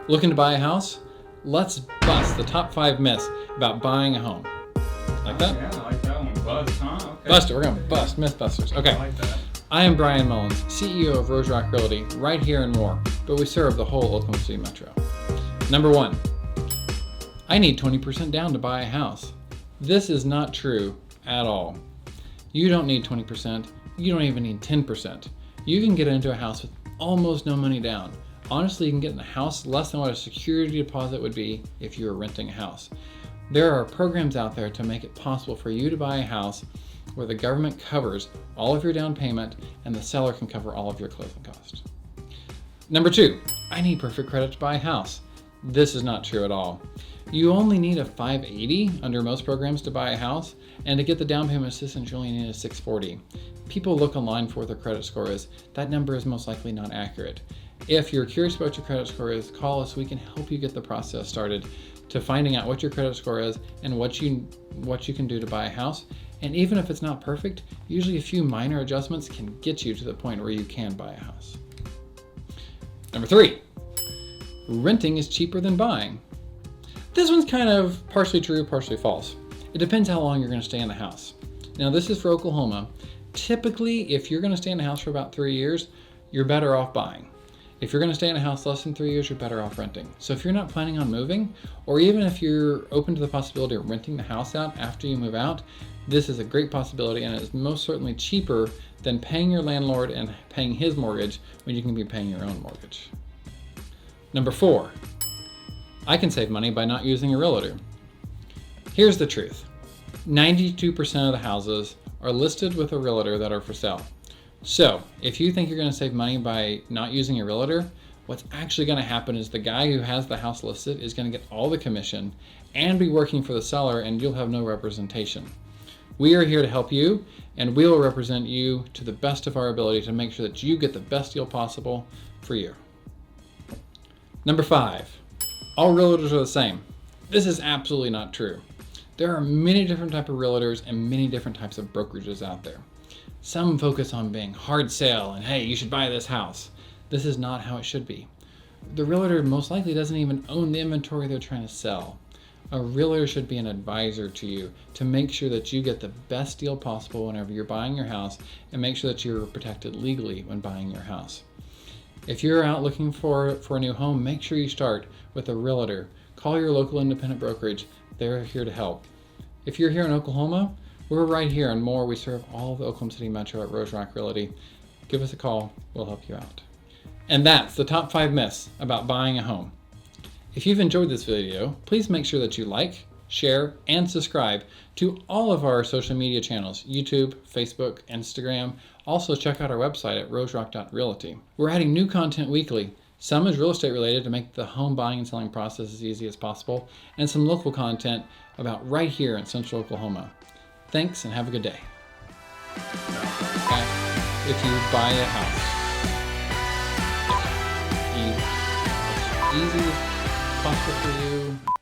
Looking to buy a house? Let's bust the top 5 myths about buying a home. Like that? Yeah, I like that one. Bust, huh? Okay. Bust it. We're going to bust Mythbusters. Okay. I like that. I am Brian Mullins, CEO of Rose Rock Realty, right here in Moore, but we serve the whole Oklahoma City metro. Number 1, I need 20% down to buy a house. This is not true at all. You don't need 20%. You don't even need 10%. You can get into a house with almost no money down. Honestly, you can get in a house less than what a security deposit would be if you were renting a house. There are programs out there to make it possible for you to buy a house where the government covers all of your down payment and the seller can cover all of your closing costs. Number 2, I need perfect credit to buy a house. This is not true at all. You only need a 580 under most programs to buy a house, and to get the down payment assistance, you only need a 640. People look online for what their credit score is. That number is most likely not accurate. If you're curious about what your credit score is, call us. We can help you get the process started to finding out what your credit score is and what you can do to buy a house. And even if it's not perfect, usually a few minor adjustments can get you to the point where you can buy a house. Number 3, renting is cheaper than buying. This one's kind of partially true, partially false. It depends how long you're going to stay in the house. Now, this is for Oklahoma. Typically, if you're going to stay in a house for about 3 years, you're better off buying. If you're going to stay in a house less than 3 years, you're better off renting. So if you're not planning on moving, or even if you're open to the possibility of renting the house out after you move out, this is a great possibility, and it's most certainly cheaper than paying your landlord and paying his mortgage when you can be paying your own mortgage. Number 4, I can save money by not using a realtor. Here's the truth. 92% of the houses are listed with a realtor that are for sale. So if you think you're going to save money by not using a realtor, what's actually going to happen is the guy who has the house listed is going to get all the commission and be working for the seller, and you'll have no representation. We are here to help you, and we will represent you to the best of our ability to make sure that you get the best deal possible for you. Number 5, all realtors are the same. This is absolutely not true. There are many different types of realtors and many different types of brokerages out there. Some focus on being hard sale and, hey, you should buy this house. This is not how it should be. The realtor most likely doesn't even own the inventory they're trying to sell. A realtor should be an advisor to you to make sure that you get the best deal possible whenever you're buying your house, and make sure that you're protected legally when buying your house. If you're out looking for a new home, make sure you start with a realtor. Call your local independent brokerage. They're here to help. If you're here in Oklahoma, we're right here in Moore. We serve all of the Oklahoma City metro at Rose Rock Realty. Give us a call. We'll help you out. And that's the top 5 myths about buying a home. If you've enjoyed this video, please make sure that you like, share, and subscribe to all of our social media channels, YouTube, Facebook, Instagram. Also check out our website at roserock.realty. We're adding new content weekly. Some is real estate related to make the home buying and selling process as easy as possible, and some local content about right here in Central Oklahoma. Thanks, and have a good day. Okay. If you buy a house, as easy as possible for you.